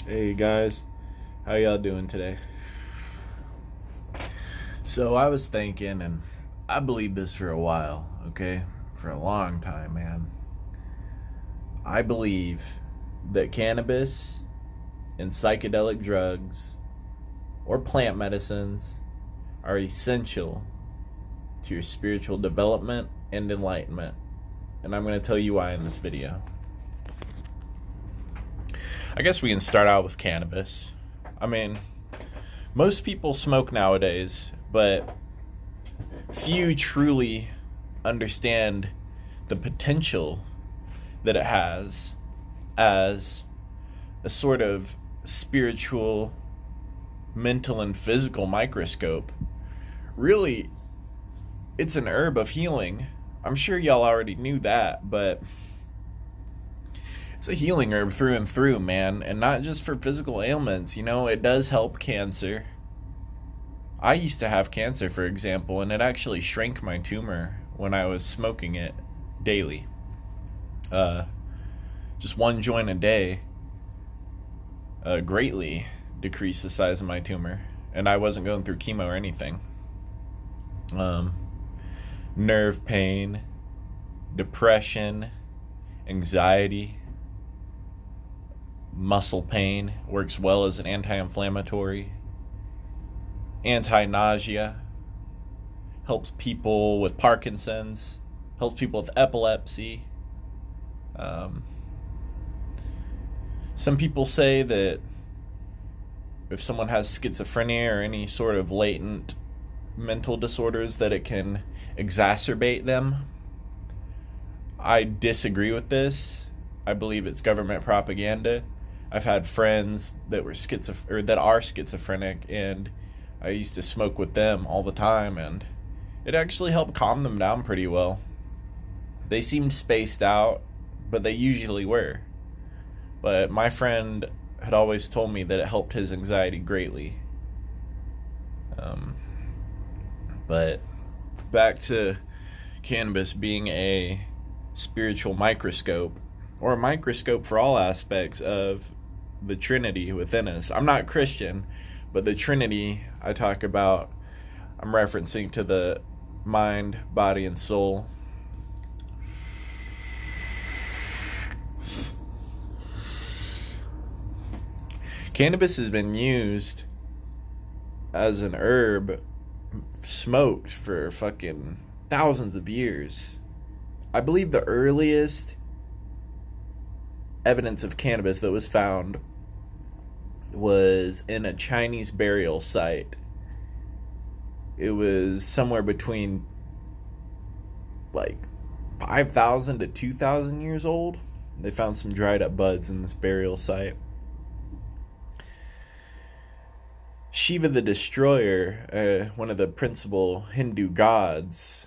Hey guys, how y'all doing today? So I was thinking, and I believed this for a while, okay? For a long time, man. I believe that cannabis and psychedelic drugs or plant medicines are essential to your spiritual development and enlightenment. And I'm going to tell you why in this video. I guess we can start out with cannabis. I mean, most people smoke nowadays, but few truly understand the potential that it has as a sort of spiritual, mental, and physical microscope. Really, it's an herb of healing. I'm sure y'all already knew that, but it's a healing herb through and through, man, and not just for physical ailments. It does help cancer. I used to have cancer, for example, and it actually shrank my tumor when I was smoking it daily. Uh, just one joint a day greatly decreased the size of my tumor, and I wasn't going through chemo or anything. Um, Nerve pain, depression, anxiety, muscle pain works well as an anti-inflammatory, anti-nausea, helps people with Parkinson's, helps people with epilepsy. Some people say that if someone has schizophrenia or any sort of latent mental disorders, that it can exacerbate them. I disagree with this. I believe it's government propaganda. I've had friends that were that are schizophrenic, and I used to smoke with them all the time, and it actually helped calm them down pretty well. They seemed spaced out, but they usually were. But my friend had always told me that it helped his anxiety greatly. But back to cannabis being a spiritual microscope, or a microscope for all aspects of the Trinity within us. I'm not Christian, but the Trinity I talk about, I'm referencing to the mind, body, and soul. Cannabis has been used as an herb, smoked for fucking thousands of years. I believe the earliest evidence of cannabis that was found was in a Chinese burial site. It was somewhere between like 5,000 to 2,000 years old. They found some dried up buds in this burial site. Shiva the Destroyer, one of the principal Hindu gods,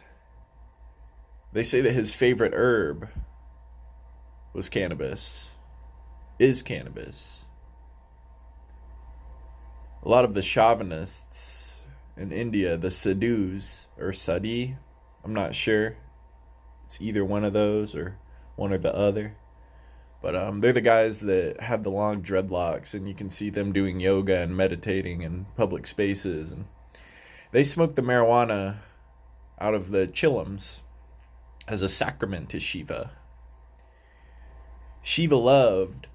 they say that his favorite herb was cannabis, is cannabis. A lot of the chauvinists in India, the Sadhus, or Sadi, I'm not sure. It's either one of those or one or the other. But they're the guys that have the long dreadlocks, and you can see them doing yoga and meditating in public spaces. And they smoke the marijuana out of the chillums as a sacrament to Shiva. Shiva loved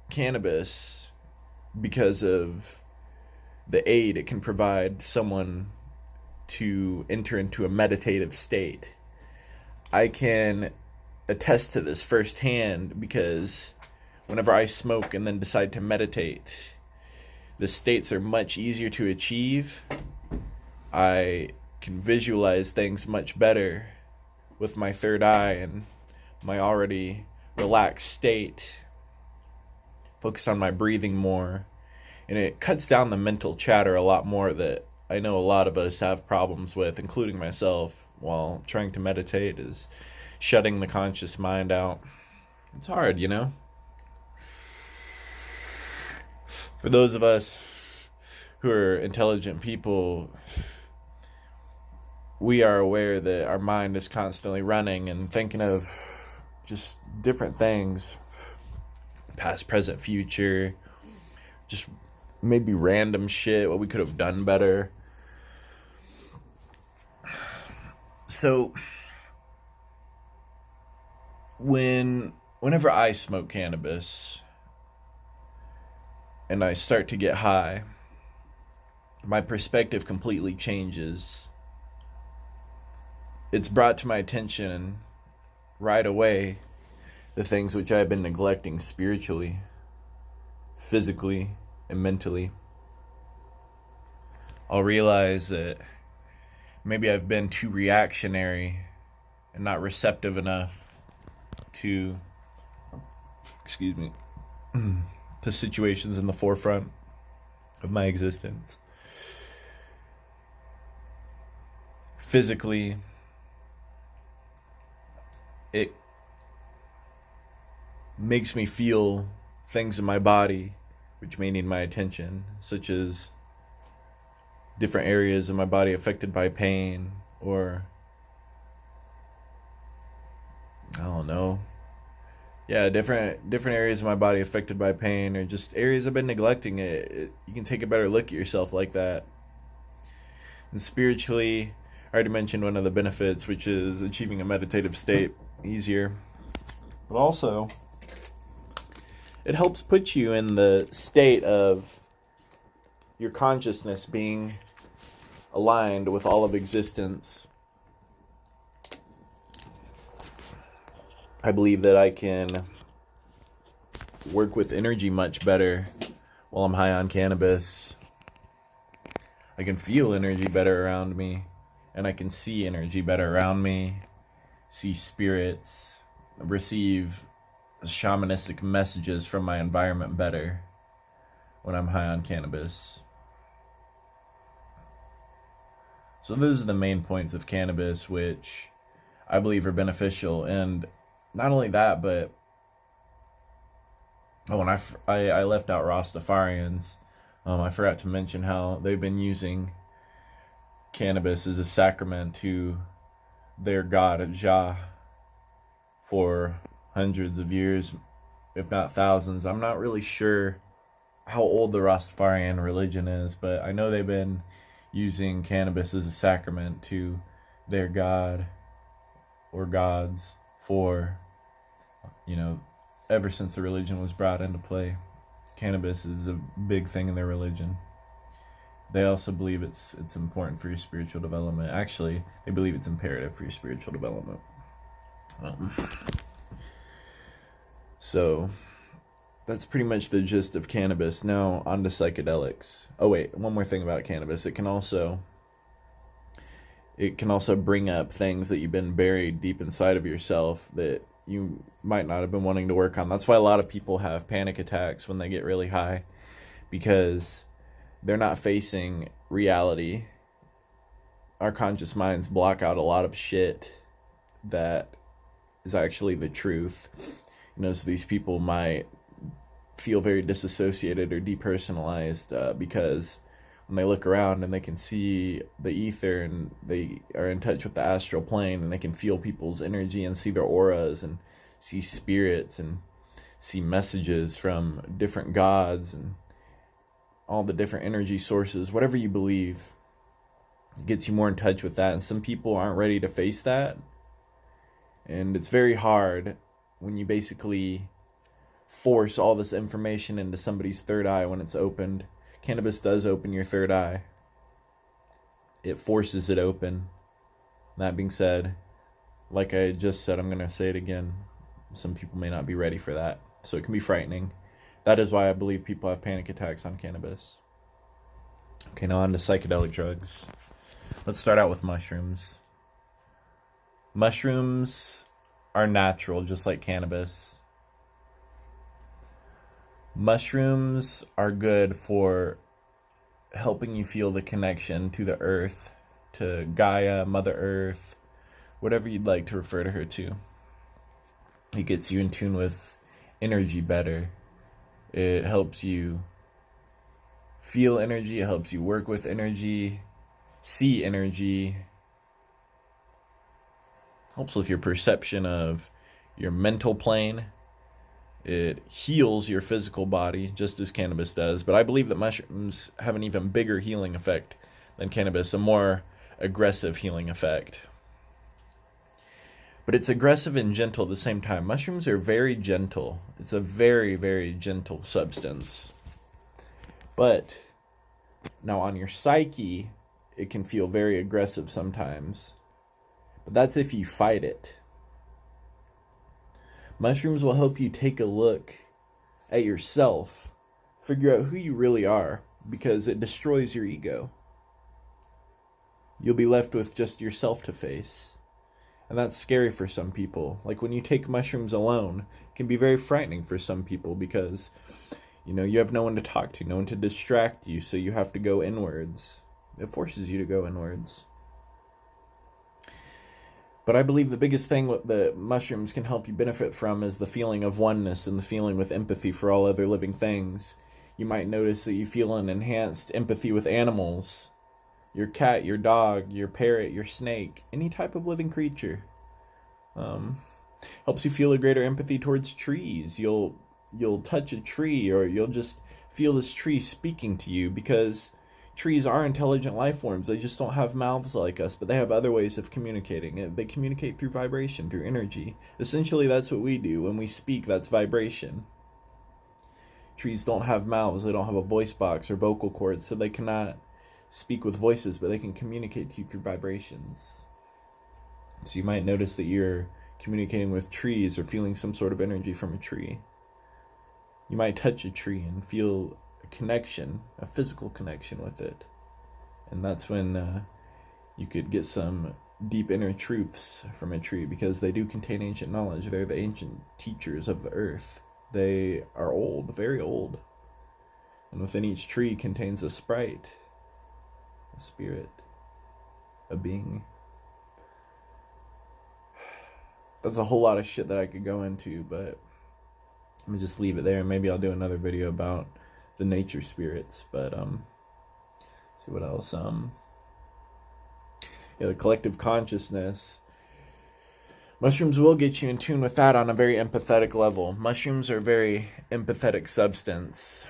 cannabis because of the aid it can provide someone to enter into a meditative state. I can attest to this firsthand because whenever I smoke and then decide to meditate, the states are much easier to achieve. I can visualize things much better with my third eye and my already relaxed state. Focus on my breathing more, and it cuts down the mental chatter a lot more that I know a lot of us have problems with, including myself, while trying to meditate, is shutting the conscious mind out. It's hard, For those of us who are intelligent people, we are aware that our mind is constantly running and thinking of just different things, past, present, future, just maybe random shit, what we could have done better. So whenever I smoke cannabis and I start to get high, my perspective completely changes. It's brought to my attention right away the things which I've been neglecting spiritually, physically, and mentally. I'll realize that maybe I've been too reactionary and not receptive enough to, to situations in the forefront of my existence. Physically, it makes me feel things in my body which may need my attention, such as different areas of my body affected by pain, or I don't know. Yeah, different areas of my body affected by pain, or just areas I've been neglecting. You can take a better look at yourself like that. And spiritually, I already mentioned one of the benefits, which is achieving a meditative state easier. But also, it helps put you in the state of your consciousness being aligned with all of existence. I believe that I can work with energy much better while I'm high on cannabis. I can feel energy better around me, and I can see energy better around me, see spirits, receive shamanistic messages from my environment better when I'm high on cannabis. So those are the main points of cannabis which I believe are beneficial. And not only that, but when I left out Rastafarians, I forgot to mention how they've been using cannabis as a sacrament to their god Jah for hundreds of years, if not thousands. I'm not really sure how old the Rastafarian religion is, but I know they've been using cannabis as a sacrament to their god or gods for, ever since the religion was brought into play. Cannabis is a big thing in their religion. They also believe it's important for your spiritual development. Actually, they believe it's imperative for your spiritual development. So that's pretty much the gist of cannabis. Now on to psychedelics. Oh wait, one more thing about cannabis. It can also bring up things that you've been buried deep inside of yourself that you might not have been wanting to work on. That's why a lot of people have panic attacks when they get really high, because they're not facing reality. Our conscious minds block out a lot of shit that is actually the truth. So these people might feel very disassociated or depersonalized because when they look around and they can see the ether and they are in touch with the astral plane and they can feel people's energy and see their auras and see spirits and see messages from different gods and all the different energy sources, whatever you believe, it gets you more in touch with that. And some people aren't ready to face that. And it's very hard when you basically force all this information into somebody's third eye when it's opened. Cannabis does open your third eye. It forces it open. That being said, like I just said, I'm going to say it again. Some people may not be ready for that. So it can be frightening. That is why I believe people have panic attacks on cannabis. Okay, now on to psychedelic drugs. Let's start out with mushrooms. Mushrooms are natural, just like cannabis. Mushrooms are good for helping you feel the connection to the earth, to Gaia, Mother Earth, whatever you'd like to refer to her to. It gets you in tune with energy better. It helps you feel energy. It helps you work with energy, see energy. Helps with your perception of your mental plane It heals your physical body just as cannabis does, but I believe that mushrooms have an even bigger healing effect than cannabis, a more aggressive healing effect. But it's aggressive and gentle at the same time. Mushrooms are very gentle. It's a very, very gentle substance. But now on your psyche, it can feel very aggressive sometimes. But that's if you fight it. Mushrooms will help you take a look at yourself, figure out who you really are, because it destroys your ego. You'll be left with just yourself to face. And that's scary for some people. Like when you take mushrooms alone, it can be very frightening for some people because, you have no one to talk to, no one to distract you, so you have to go inwards. It forces you to go inwards. But I believe the biggest thing that mushrooms can help you benefit from is the feeling of oneness and the feeling with empathy for all other living things. You might notice that you feel an enhanced empathy with animals. Your cat, your dog, your parrot, your snake, any type of living creature. Helps you feel a greater empathy towards trees. You'll touch a tree, or you'll just feel this tree speaking to you, because trees are intelligent life forms. They just don't have mouths like us, but they have other ways of communicating. They communicate through vibration, through energy. Essentially, that's what we do. When we speak, that's vibration. Trees don't have mouths. They don't have a voice box or vocal cords, so they cannot speak with voices, but they can communicate to you through vibrations. So you might notice that you're communicating with trees or feeling some sort of energy from a tree. You might touch a tree and feel a connection, a physical connection with it. And that's when you could get some deep inner truths from a tree, because they do contain ancient knowledge. They're the ancient teachers of the earth. They are old, very old. And within each tree contains a sprite, a spirit, a being. That's a whole lot of shit that I could go into, but I'm gonna just leave it there, and maybe I'll do another video about the nature spirits. But see what else. The collective consciousness. Mushrooms will get you in tune with that on a very empathetic level. Mushrooms are a very empathetic substance.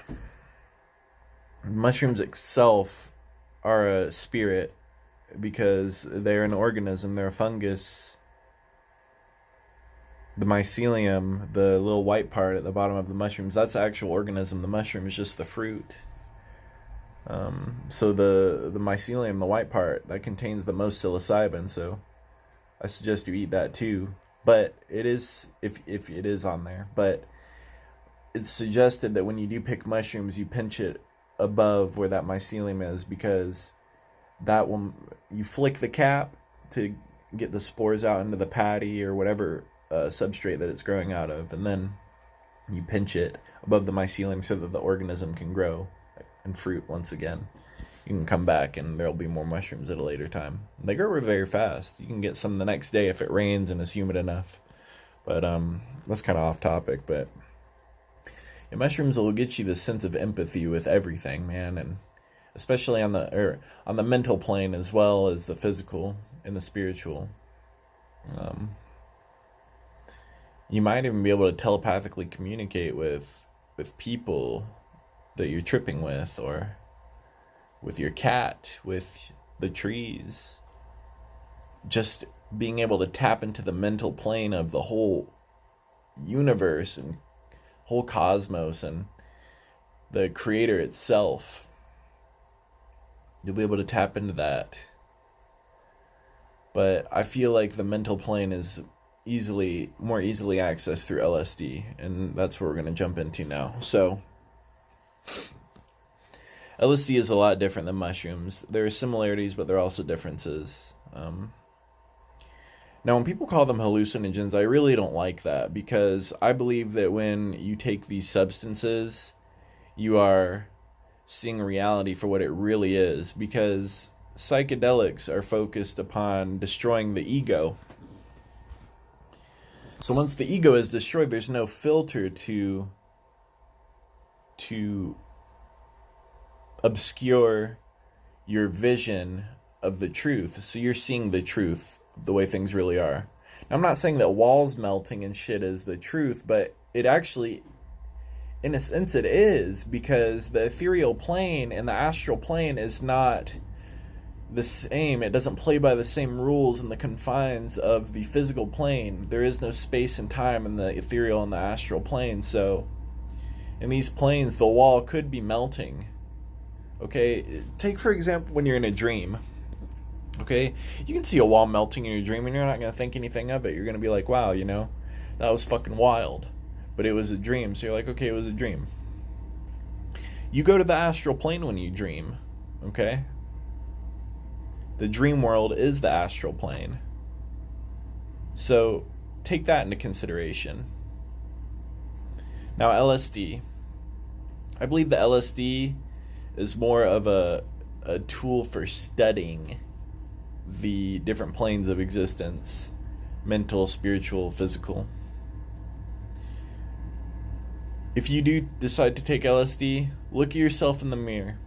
Mushrooms itself are a spirit because they're an organism. They're a fungus. The mycelium, the little white part at the bottom of the mushrooms, that's the actual organism. The mushroom is just the fruit. So the mycelium, the white part, that contains the most psilocybin. So I suggest you eat that too. But it is, if it is on there. But it's suggested that when you do pick mushrooms, you pinch it above where that mycelium is, because that will, you flick the cap to get the spores out into the patty or whatever substrate that it's growing out of, and then you pinch it above the mycelium so that the organism can grow and fruit once again. You can come back and there'll be more mushrooms at a later time. They grow very fast. You can get some the next day if it rains and it's humid enough. But that's kind of off topic, but mushrooms will get you this sense of empathy with everything, man, and especially on the mental plane as well as the physical and the spiritual. You might even be able to telepathically communicate with people that you're tripping with, or with your cat, with the trees. Just being able to tap into the mental plane of the whole universe and whole cosmos and the creator itself. You'll be able to tap into that. But I feel like the mental plane is more easily accessed through LSD, and that's what we're going to jump into now. So LSD is a lot different than mushrooms. There are similarities, but there are also differences. Now, when people call them hallucinogens, I really don't like that, because I believe that when you take these substances, you are seeing reality for what it really is, because psychedelics are focused upon destroying the ego. So once the ego is destroyed, there's no filter to obscure your vision of the truth. So you're seeing the truth the way things really are. Now, I'm not saying that walls melting and shit is the truth, but it actually, in a sense, it is, because the ethereal plane and the astral plane is not the same. It doesn't play by the same rules in the confines of the physical plane. There is no space and time in the ethereal and the astral plane. So in these planes, the wall could be melting. Okay, take for example when you're in a dream. Okay, you can see a wall melting in your dream and you're not going to think anything of it. You're going to be like, wow, that was fucking wild. But it was a dream. So you're like, okay, it was a dream. You go to the astral plane when you dream. Okay? The dream world is the astral plane. So take that into consideration. Now, LSD. I believe the LSD is more of a tool for studying the different planes of existence: mental, spiritual, physical. If you do decide to take LSD, look at yourself in the mirror.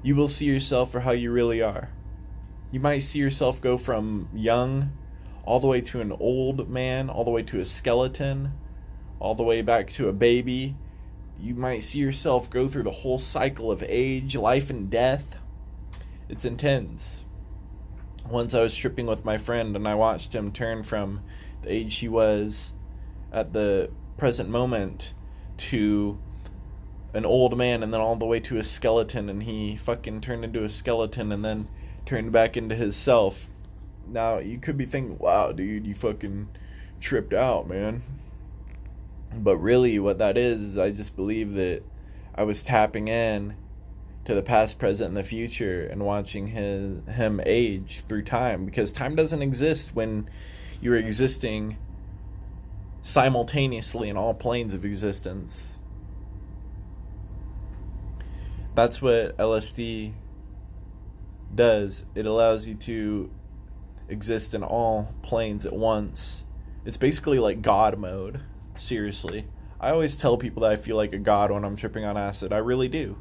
You will see yourself for how you really are. You might see yourself go from young all the way to an old man, all the way to a skeleton, all the way back to a baby. You might see yourself go through the whole cycle of age, life, and death. It's intense. Once I was tripping with my friend and I watched him turn from the age he was at the present moment to an old man, and then all the way to a skeleton, and he fucking turned into a skeleton and then turned back into his self. Now, you could be thinking, wow, dude, you fucking tripped out, man. But really, what that is I just believe that I was tapping in to the past, present, and the future, and watching him age through time, because time doesn't exist when you're existing simultaneously in all planes of existence. That's what LSD does. It allows you to exist in all planes at once. It's basically like God mode. Seriously. I always tell people that I feel like a god when I'm tripping on acid. I really do.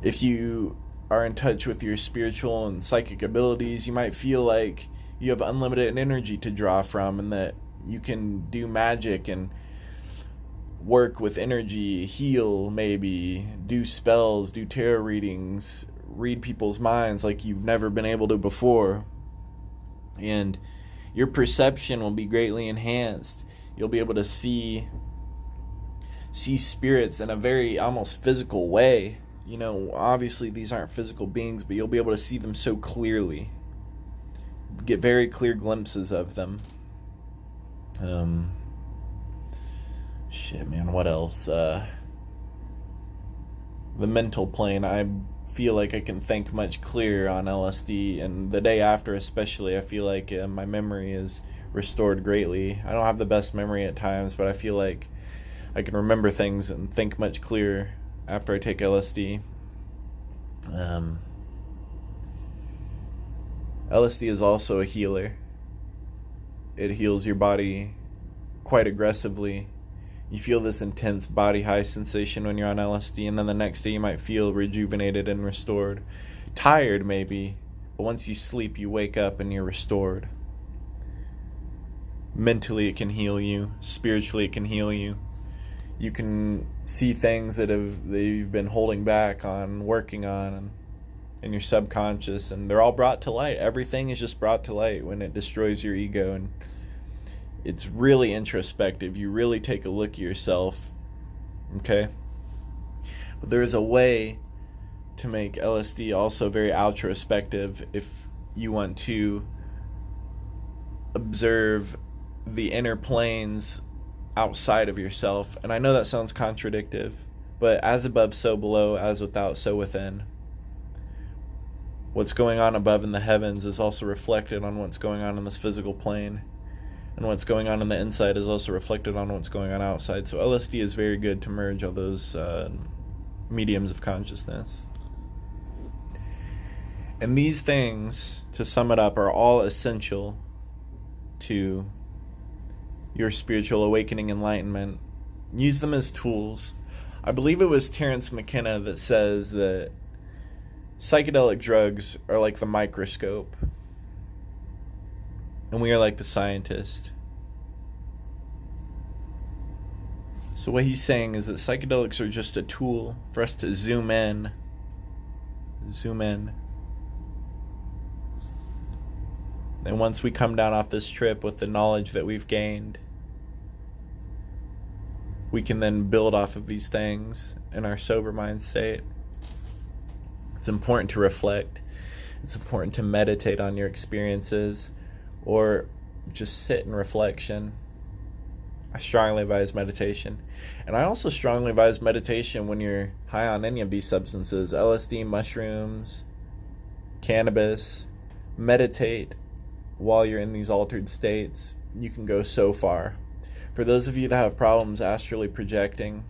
If you are in touch with your spiritual and psychic abilities, you might feel like you have unlimited energy to draw from, and that you can do magic and work with energy, heal, maybe do spells, do tarot readings, read people's minds like you've never been able to before. And your perception will be greatly enhanced. You'll be able to see spirits in a very almost physical way. Obviously these aren't physical beings, but you'll be able to see them so clearly. Get very clear glimpses of them. Shit, man, what else? The mental plane, I feel like I can think much clearer on LSD, and the day after especially, I feel like my memory is restored greatly. I don't have the best memory at times, but I feel like I can remember things and think much clearer after I take LSD. LSD is also a healer. It heals your body quite aggressively. You feel this intense body high sensation when you're on LSD, and then the next day you might feel rejuvenated and restored. Tired maybe, but once you sleep you wake up and you're restored. Mentally it can heal you. Spiritually it can heal you. You can see things that you've been holding back on, working on, in your subconscious, and they're all brought to light. Everything is just brought to light when it destroys your ego, and it's really introspective. You really take a look at yourself, okay? But there is a way to make LSD also very introspective if you want to observe the inner planes outside of yourself. And I know that sounds contradictory, but as above, so below, as without, so within. What's going on above in the heavens is also reflected on what's going on in this physical plane. And what's going on in the inside is also reflected on what's going on outside. So LSD is very good to merge all those mediums of consciousness. And these things, to sum it up, are all essential to your spiritual awakening, enlightenment. Use them as tools. I believe it was Terence McKenna that says that psychedelic drugs are like the microscope, and we are like the scientist. So what he's saying is that psychedelics are just a tool for us to zoom in. And once we come down off this trip with the knowledge that we've gained, we can then build off of these things in our sober mind state. It's important to reflect. It's important to meditate on your experiences or just sit in reflection. I strongly advise meditation. And I also strongly advise meditation when you're high on any of these substances, LSD, mushrooms, cannabis. Meditate while you're in these altered states. You can go so far. For those of you that have problems astral projection,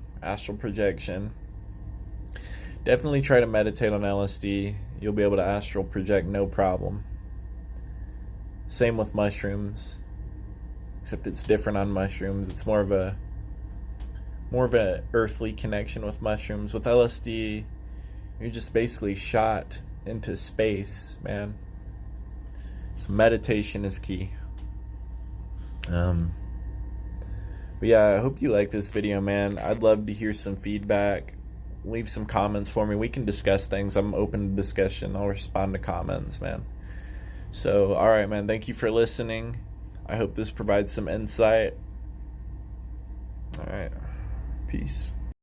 definitely try to meditate on LSD. You'll be able to astral project no problem. Same with mushrooms, except it's different on mushrooms. It's more of a earthly connection with mushrooms. With LSD, you're just basically shot into space, man. So meditation is key. But yeah, I hope you like this video, man. I'd love to hear some feedback. Leave some comments for me. We can discuss things. I'm open to discussion. I'll respond to comments, man. So, alright, man. Thank you for listening. I hope this provides some insight. Alright. Peace.